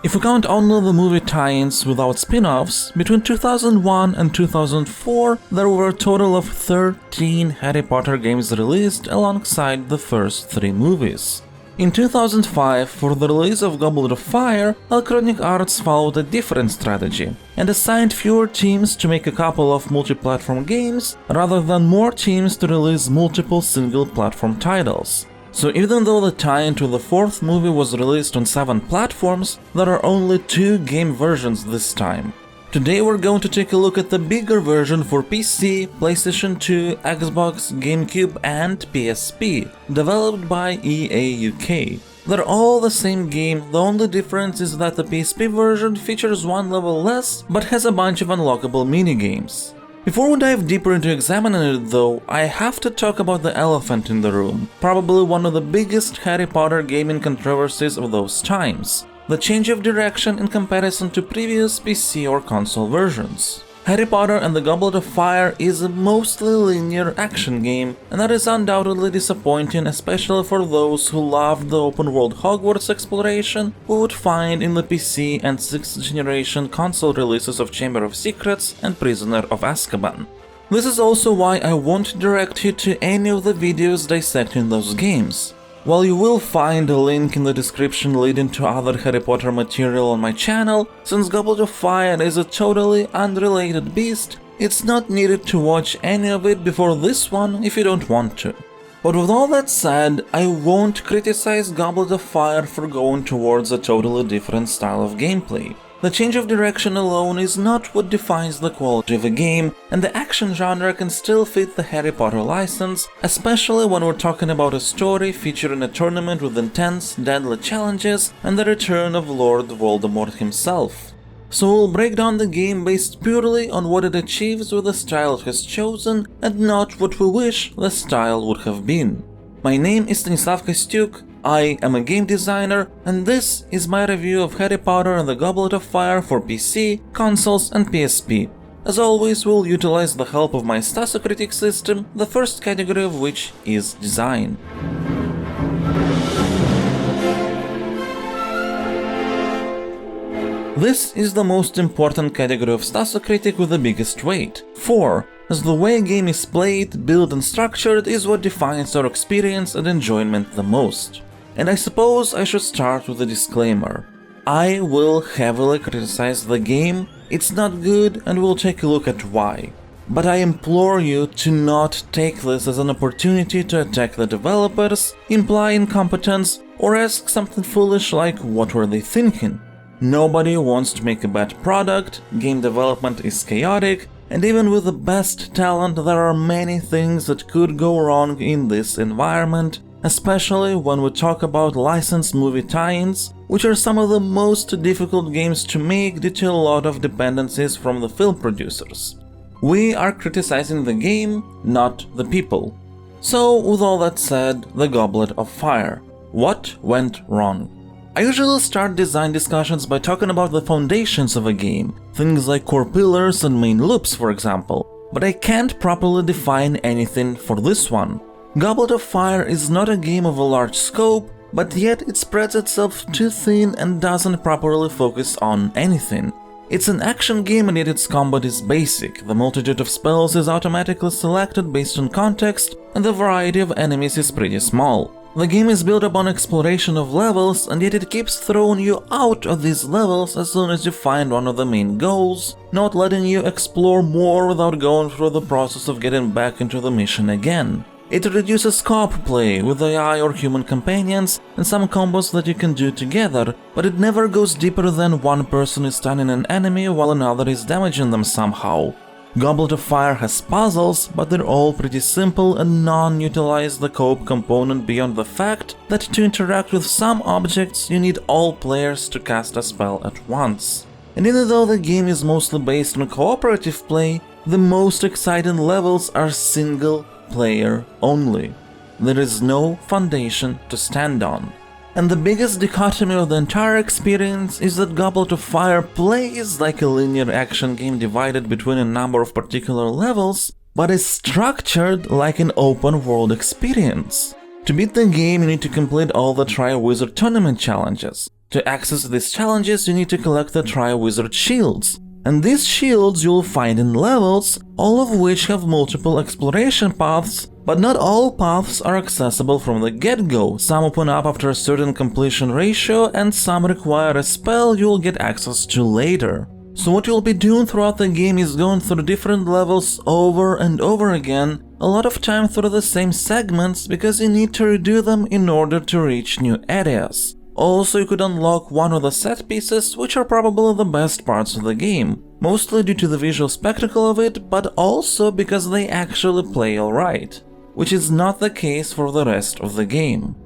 If we count only the movie tie-ins without spin-offs, between 2001 and 2004 there were a total of 13 Harry Potter games released alongside the first 3 movies. In 2005, for the release of Goblet of Fire, Electronic Arts followed a different strategy and assigned fewer teams to make a couple of multi-platform games rather than more teams to release multiple single-platform titles. So even though the tie-in to the 4th movie was released on 7 platforms, there are only 2 game versions this time. Today we're going to take a look at the bigger version for PC, PlayStation 2, Xbox, Gamecube and PSP, developed by EA UK. They're all the same game, the only difference is that the PSP version features 1 level less, but has a bunch of unlockable minigames. Before we dive deeper into examining it though, I have to talk about the elephant in the room, probably one of the biggest Harry Potter gaming controversies of those times: the change of direction in comparison to previous PC or console versions. Harry Potter and the Goblet of Fire is a mostly linear action game, and that is undoubtedly disappointing, especially for those who loved the open-world Hogwarts exploration we would find in the PC and 6th generation console releases of Chamber of Secrets and Prisoner of Azkaban. This is also why I won't direct you to any of the videos dissecting those games. While you will find a link in the description leading to other Harry Potter material on my channel, since Goblet of Fire is a totally unrelated beast, it's not needed to watch any of it before this one if you don't want to. But with all that said, I won't criticize Goblet of Fire for going towards a totally different style of gameplay. The change of direction alone is not what defines the quality of a game, and the action genre can still fit the Harry Potter license, especially when we're talking about a story featuring a tournament with intense, deadly challenges and the return of Lord Voldemort himself. So we'll break down the game based purely on what it achieves with the style it has chosen and not what we wish the style would have been. My name is Stanislav Costiuc, I am a game designer, and this is my review of Harry Potter and the Goblet of Fire for PC, consoles and PSP. As always, we'll utilize the help of my Stasocritic system, the first category of which is design. This is the most important category of Stasocritic with the biggest weight, 4, as the way a game is played, built and structured is what defines our experience and enjoyment the most. And I suppose I should start with a disclaimer. I will heavily criticize the game, it's not good and we'll take a look at why. But I implore you to not take this as an opportunity to attack the developers, imply incompetence, or ask something foolish like what were they thinking. Nobody wants to make a bad product, game development is chaotic, and even with the best talent there are many things that could go wrong in this environment, especially when we talk about licensed movie tie-ins, which are some of the most difficult games to make due to a lot of dependencies from the film producers. We are criticizing the game, not the people. So with all that said, the Goblet of Fire. What went wrong? I usually start design discussions by talking about the foundations of a game, things like core pillars and main loops for example, but I can't properly define anything for this one. Goblet of Fire is not a game of a large scope, but yet it spreads itself too thin and doesn't properly focus on anything. It's an action game and yet its combat is basic, the multitude of spells is automatically selected based on context, and the variety of enemies is pretty small. The game is built upon exploration of levels, and yet it keeps throwing you out of these levels as soon as you find one of the main goals, not letting you explore more without going through the process of getting back into the mission again. It reduces co-op play with AI or human companions and some combos that you can do together, but it never goes deeper than one person is stunning an enemy while another is damaging them somehow. Goblet of Fire has puzzles, but they're all pretty simple and none utilize the co-op component beyond the fact that to interact with some objects you need all players to cast a spell at once. And even though the game is mostly based on cooperative play, the most exciting levels are single player only. There is no foundation to stand on. And the biggest dichotomy of the entire experience is that Goblet of Fire plays like a linear action game divided between a number of particular levels, but is structured like an open world experience. To beat the game you need to complete all the Triwizard Tournament challenges. To access these challenges, you need to collect the Tri-Wizard shields, and these shields you'll find in levels, all of which have multiple exploration paths, but not all paths are accessible from the get-go. Some open up after a certain completion ratio, and some require a spell you'll get access to later. So what you'll be doing throughout the game is going through different levels over and over again, a lot of time through the same segments because you need to redo them in order to reach new areas. Also, you could unlock one of the set pieces, which are probably the best parts of the game, mostly due to the visual spectacle of it, but also because they actually play alright, which is not the case for the rest of the game.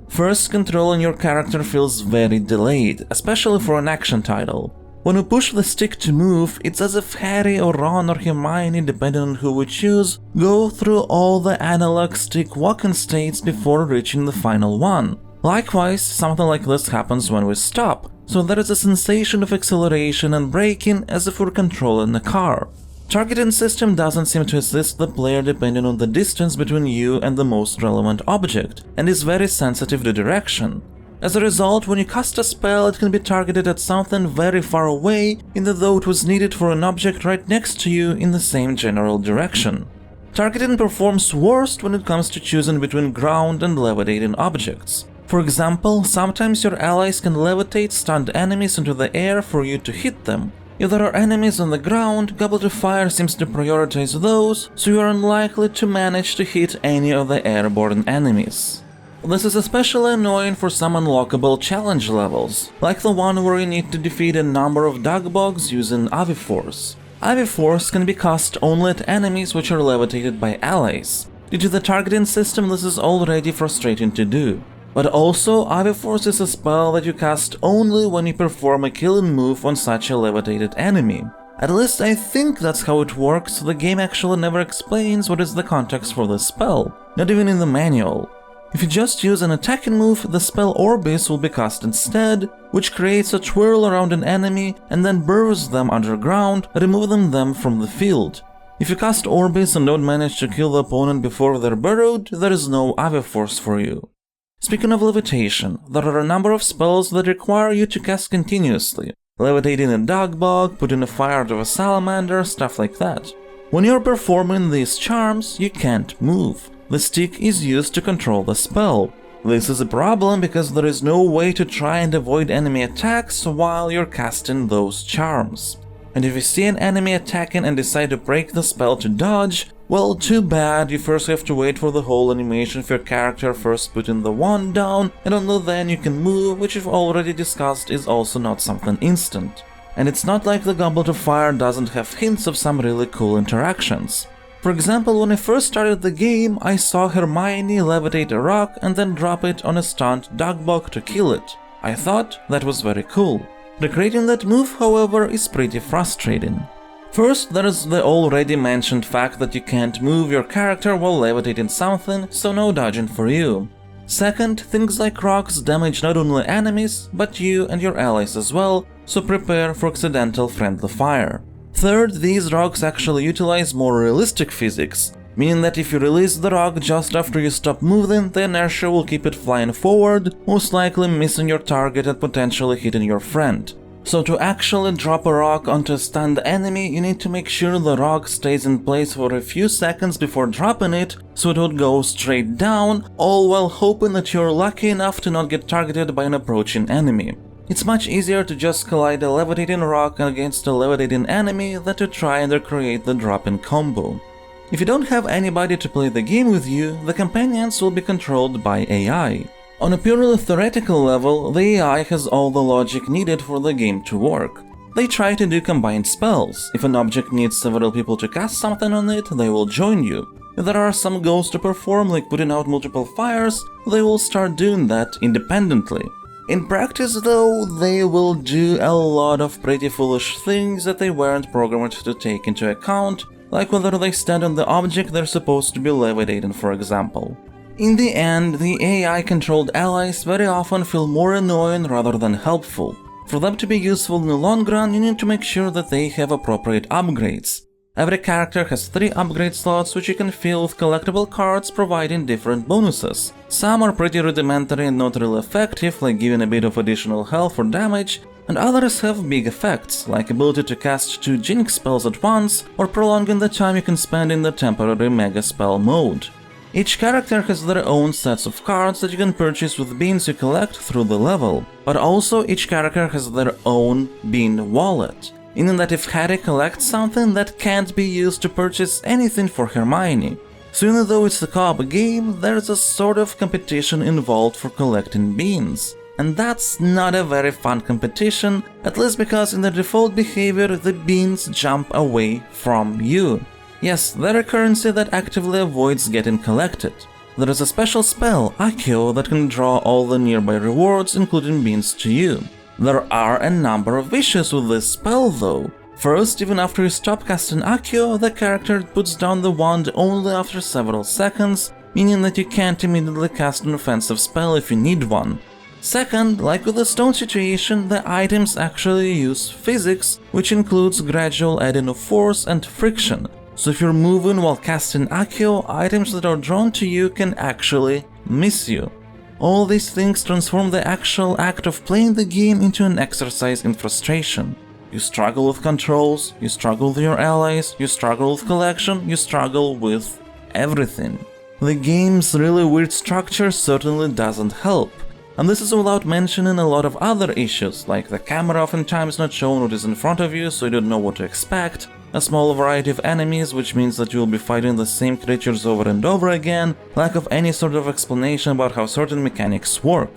First, controlling your character feels very delayed, especially for an action title. When you push the stick to move, it's as if Harry or Ron or Hermione, depending on who we choose, go through all the analog stick walking states before reaching the final one. Likewise, something like this happens when we stop, so there is a sensation of acceleration and braking as if we're controlling a car. Targeting system doesn't seem to assist the player depending on the distance between you and the most relevant object, and is very sensitive to direction. As a result, when you cast a spell, it can be targeted at something very far away, even though it was needed for an object right next to you in the same general direction. Targeting performs worst when it comes to choosing between ground and levitating objects. For example, sometimes your allies can levitate stunned enemies into the air for you to hit them. If there are enemies on the ground, Goblet of Fire seems to prioritize those, so you are unlikely to manage to hit any of the airborne enemies. This is especially annoying for some unlockable challenge levels, like the one where you need to defeat a number of Dugbugs using Aviforce. Aviforce can be cast only at enemies which are levitated by allies. Due to the targeting system, this is already frustrating to do. But also, Aviforce is a spell that you cast only when you perform a killing move on such a levitated enemy. At least I think that's how it works, the game actually never explains what is the context for this spell, not even in the manual. If you just use an attacking move, the spell Orbis will be cast instead, which creates a twirl around an enemy and then burrows them underground, removing them from the field. If you cast Orbis and don't manage to kill the opponent before they're burrowed, there is no Aviforce for you. Speaking of levitation, there are a number of spells that require you to cast continuously. Levitating a Dugbug, putting a fire out of a salamander, stuff like that. When you're performing these charms, you can't move. The stick is used to control the spell. This is a problem because there is no way to try and avoid enemy attacks while you're casting those charms. And if you see an enemy attacking and decide to break the spell to dodge, well, too bad, you first have to wait for the whole animation of your character first putting the wand down, and only then you can move, which we've already discussed is also not something instant. And it's not like the Goblet of Fire doesn't have hints of some really cool interactions. For example, when I first started the game, I saw Hermione levitate a rock and then drop it on a stunned Dugbug to kill it. I thought that was very cool. Recreating that move, however, is pretty frustrating. First, there is the already mentioned fact that you can't move your character while levitating something, so no dodging for you. Second, things like rocks damage not only enemies, but you and your allies as well, so prepare for accidental friendly fire. Third, these rocks actually utilize more realistic physics, meaning that if you release the rock just after you stop moving, the inertia will keep it flying forward, most likely missing your target and potentially hitting your friend. So to actually drop a rock onto a stunned enemy, you need to make sure the rock stays in place for a few seconds before dropping it, so it would go straight down, all while hoping that you're lucky enough to not get targeted by an approaching enemy. It's much easier to just collide a levitating rock against a levitating enemy than to try and recreate the drop-in combo. If you don't have anybody to play the game with you, the companions will be controlled by AI. On a purely theoretical level, the AI has all the logic needed for the game to work. They try to do combined spells. If an object needs several people to cast something on it, they will join you. If there are some goals to perform, like putting out multiple fires, they will start doing that independently. In practice though, they will do a lot of pretty foolish things that they weren't programmed to take into account, like whether they stand on the object they're supposed to be levitating, for example. In the end, the AI-controlled allies very often feel more annoying rather than helpful. For them to be useful in the long run, you need to make sure that they have appropriate upgrades. Every character has 3 upgrade slots which you can fill with collectible cards providing different bonuses. Some are pretty rudimentary and not really effective, like giving a bit of additional health or damage, and others have big effects, like ability to cast 2 Jinx spells at once, or prolonging the time you can spend in the temporary Mega Spell mode. Each character has their own sets of cards that you can purchase with beans you collect through the level, but also each character has their own bean wallet, meaning that if Harry collects something, that can't be used to purchase anything for Hermione. So even though it's a co-op game, there's a sort of competition involved for collecting beans. And that's not a very fun competition, at least because in the default behavior the beans jump away from you. Yes, they're a currency that actively avoids getting collected. There is a special spell, Accio, that can draw all the nearby rewards, including beans, to you. There are a number of issues with this spell though. First, even after you stop casting Accio, the character puts down the wand only after several seconds, meaning that you can't immediately cast an offensive spell if you need one. Second, like with the stone situation, the items actually use physics, which includes gradual adding of force and friction. So if you're moving while casting Accio, items that are drawn to you can actually miss you. All these things transform the actual act of playing the game into an exercise in frustration. You struggle with controls, you struggle with your allies, you struggle with collection, you struggle with everything. The game's really weird structure certainly doesn't help. And this is without mentioning a lot of other issues, like the camera oftentimes not showing what is in front of you so you don't know what to expect, a small variety of enemies, which means that you will be fighting the same creatures over and over again, lack of any sort of explanation about how certain mechanics work.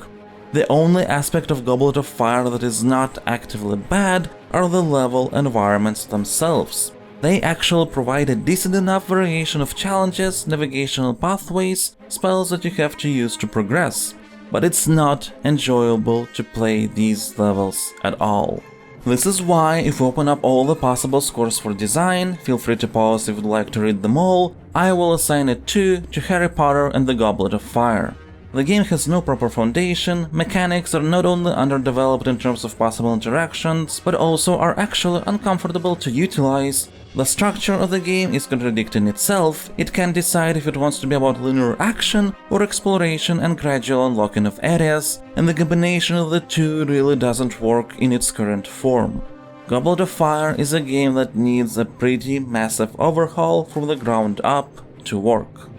The only aspect of Goblet of Fire that is not actively bad are the level environments themselves. They actually provide a decent enough variation of challenges, navigational pathways, spells that you have to use to progress. But it's not enjoyable to play these levels at all. This is why, if we open up all the possible scores for design, feel free to pause if you'd like to read them all, I will assign a 2 to Harry Potter and the Goblet of Fire. The game has no proper foundation, mechanics are not only underdeveloped in terms of possible interactions, but also are actually uncomfortable to utilize. The structure of the game is contradicting itself, it can't decide if it wants to be about linear action or exploration and gradual unlocking of areas, and the combination of the two really doesn't work in its current form. Goblet of Fire is a game that needs a pretty massive overhaul from the ground up to work.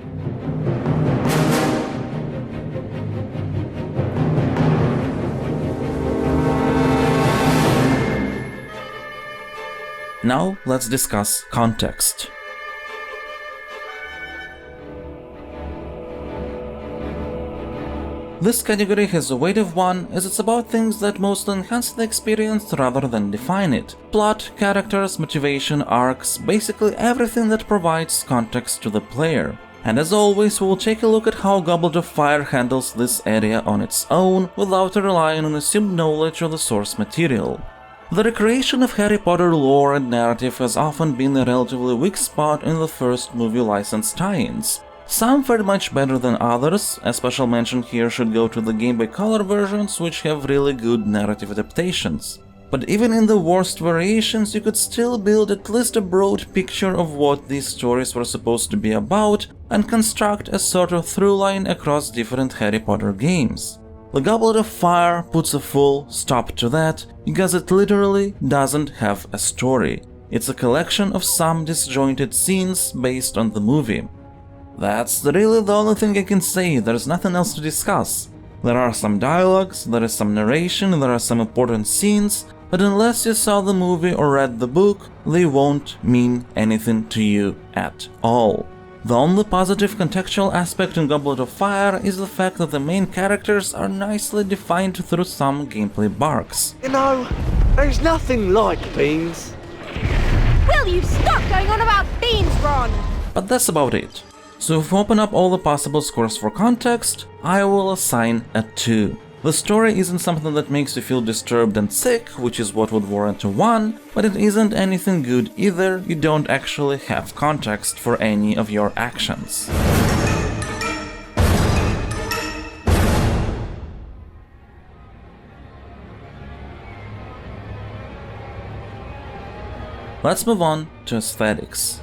Now let's discuss context. This category has a weight of 1 as it's about things that mostly enhance the experience rather than define it. Plot, characters, motivation, arcs, basically everything that provides context to the player. And as always, we will take a look at how Goblet of Fire handles this area on its own without relying on assumed knowledge of the source material. The recreation of Harry Potter lore and narrative has often been a relatively weak spot in the first movie license tie-ins. Some fared much better than others, a special mention here should go to the Game Boy Color versions, which have really good narrative adaptations. But even in the worst variations, you could still build at least a broad picture of what these stories were supposed to be about and construct a sort of through line across different Harry Potter games. The Goblet of Fire puts a full stop to that, because it literally doesn't have a story. It's a collection of some disjointed scenes based on the movie. That's really the only thing I can say, there's nothing else to discuss. There are some dialogues, there is some narration, there are some important scenes, but unless you saw the movie or read the book, they won't mean anything to you at all. The only positive contextual aspect in Goblet of Fire is the fact that the main characters are nicely defined through some gameplay barks. You know, there's nothing like beans. Will you stop going on about beans, Ron? But that's about it. So if we open up all the possible scores for context, I will assign a 2. The story isn't something that makes you feel disturbed and sick, which is what would warrant a 1, but it isn't anything good either, you don't actually have context for any of your actions. Let's move on to aesthetics.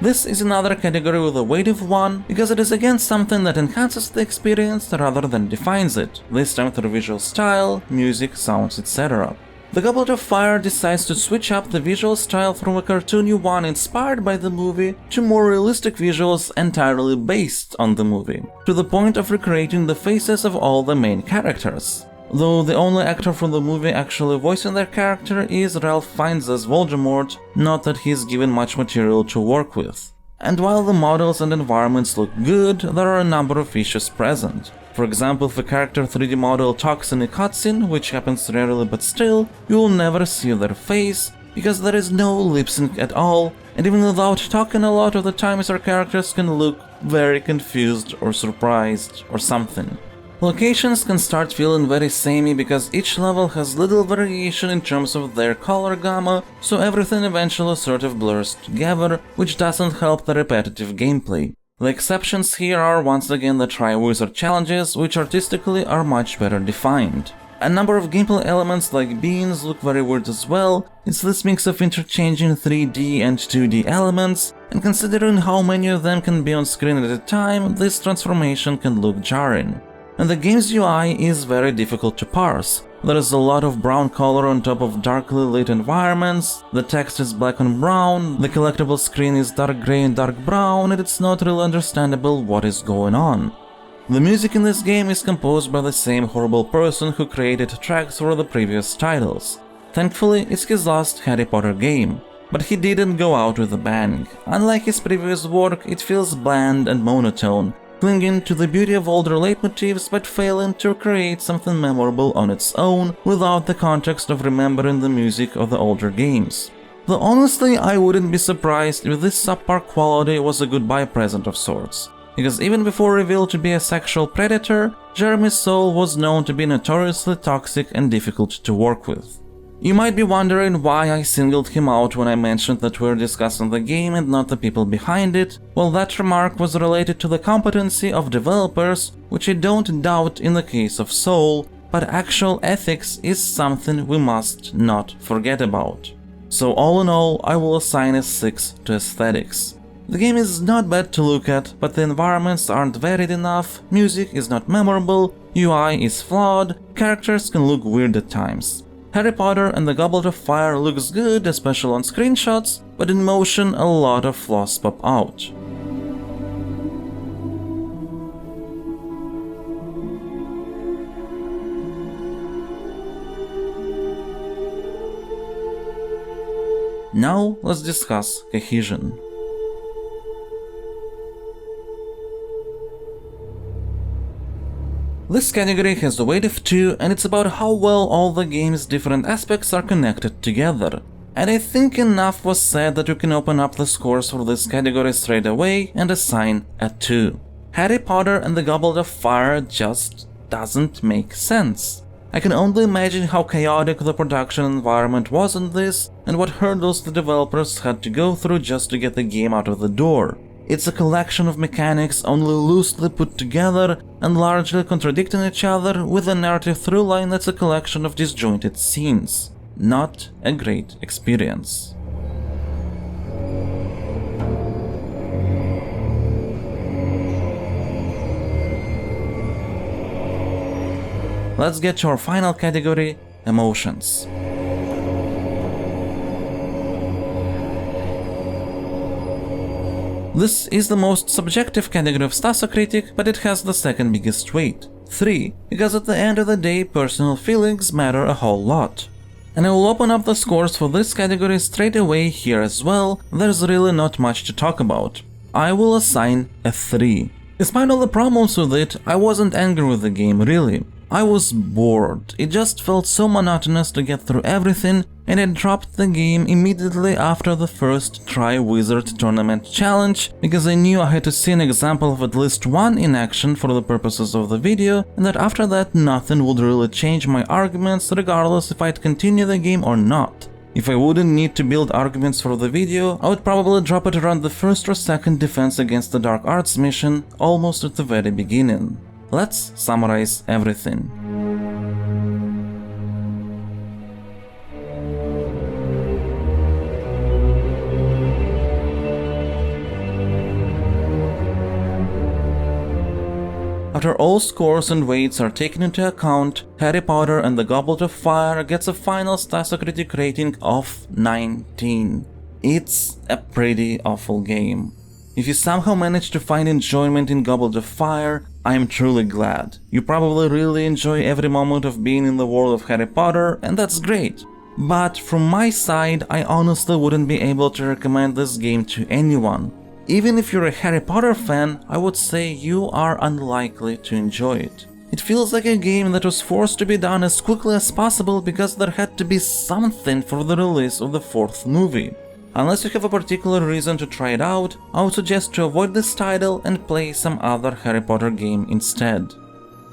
This is another category with a weighted one, because it is again something that enhances the experience rather than defines it, this time through visual style, music, sounds, etc. The Goblet of Fire decides to switch up the visual style from a cartoony one inspired by the movie to more realistic visuals entirely based on the movie, to the point of recreating the faces of all the main characters. Though the only actor from the movie actually voicing their character is Ralph Fiennes as Voldemort, not that he's given much material to work with. And while the models and environments look good, there are a number of issues present. For example, if a character 3D model talks in a cutscene, which happens rarely but still, you will never see their face, because there is no lip sync at all, and even without talking a lot of the times our characters can look very confused or surprised or something. Locations can start feeling very samey because each level has little variation in terms of their color gamma, so everything eventually sort of blurs together, which doesn't help the repetitive gameplay. The exceptions here are once again the Triwizard challenges, which artistically are much better defined. A number of gameplay elements like beans look very weird as well. It's this mix of interchanging 3D and 2D elements, and considering how many of them can be on screen at a time, this transformation can look jarring. And the game's UI is very difficult to parse. There is a lot of brown color on top of darkly lit environments, the text is black and brown, the collectible screen is dark grey and dark brown, and it's not really understandable what is going on. The music in this game is composed by the same horrible person who created tracks for the previous titles. Thankfully, it's his last Harry Potter game, but he didn't go out with a bang. Unlike his previous work, it feels bland and monotone, clinging to the beauty of older leitmotifs but failing to create something memorable on its own without the context of remembering the music of the older games. Though honestly, I wouldn't be surprised if this subpar quality was a goodbye present of sorts, because even before revealed to be a sexual predator, Jeremy Soule was known to be notoriously toxic and difficult to work with. You might be wondering why I singled him out when I mentioned that we're discussing the game and not the people behind it. Well, that remark was related to the competency of developers, which I don't doubt in the case of Soul, but actual ethics is something we must not forget about. So all in all, I will assign a 6 to aesthetics. The game is not bad to look at, but the environments aren't varied enough, music is not memorable, UI is flawed, characters can look weird at times. Harry Potter and the Goblet of Fire looks good, especially on screenshots, but in motion a lot of flaws pop out. Now let's discuss Cohesion. This category has a weight of 2, and it's about how well all the game's different aspects are connected together. And I think enough was said that you can open up the scores for this category straight away and assign a 2. Harry Potter and the Goblet of Fire just doesn't make sense. I can only imagine how chaotic the production environment was in this, and what hurdles the developers had to go through just to get the game out of the door. It's a collection of mechanics only loosely put together and largely contradicting each other, with a narrative through line that's a collection of disjointed scenes. Not a great experience. Let's get to our final category, emotions. This is the most subjective category of Stasocritic, but it has the second biggest weight, 3, because at the end of the day personal feelings matter a whole lot. And I will open up the scores for this category straight away here as well, there's really not much to talk about. I will assign a 3. Despite all the problems with it, I wasn't angry with the game really. I was bored, it just felt so monotonous to get through everything, and I dropped the game immediately after the first Triwizard Tournament challenge, because I knew I had to see an example of at least one in action for the purposes of the video, and that after that nothing would really change my arguments regardless if I'd continue the game or not. If I wouldn't need to build arguments for the video, I would probably drop it around the first or second Defense Against the Dark Arts mission, almost at the very beginning. Let's summarize everything. After all scores and weights are taken into account, Harry Potter and the Goblet of Fire gets a final Stasocritic rating of 19. It's a pretty awful game. If you somehow managed to find enjoyment in Goblet of Fire, I am truly glad. You probably really enjoy every moment of being in the world of Harry Potter, and that's great. But from my side, I honestly wouldn't be able to recommend this game to anyone. Even if you're a Harry Potter fan, I would say you are unlikely to enjoy it. It feels like a game that was forced to be done as quickly as possible because there had to be something for the release of the fourth movie. Unless you have a particular reason to try it out, I would suggest to avoid this title and play some other Harry Potter game instead.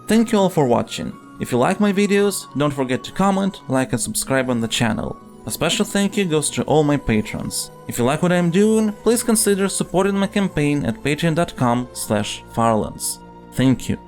Thank you all for watching. If you like my videos, don't forget to comment, like and subscribe on the channel. A special thank you goes to all my patrons. If you like what I'm doing, please consider supporting my campaign at patreon.com/Farlands. Thank you.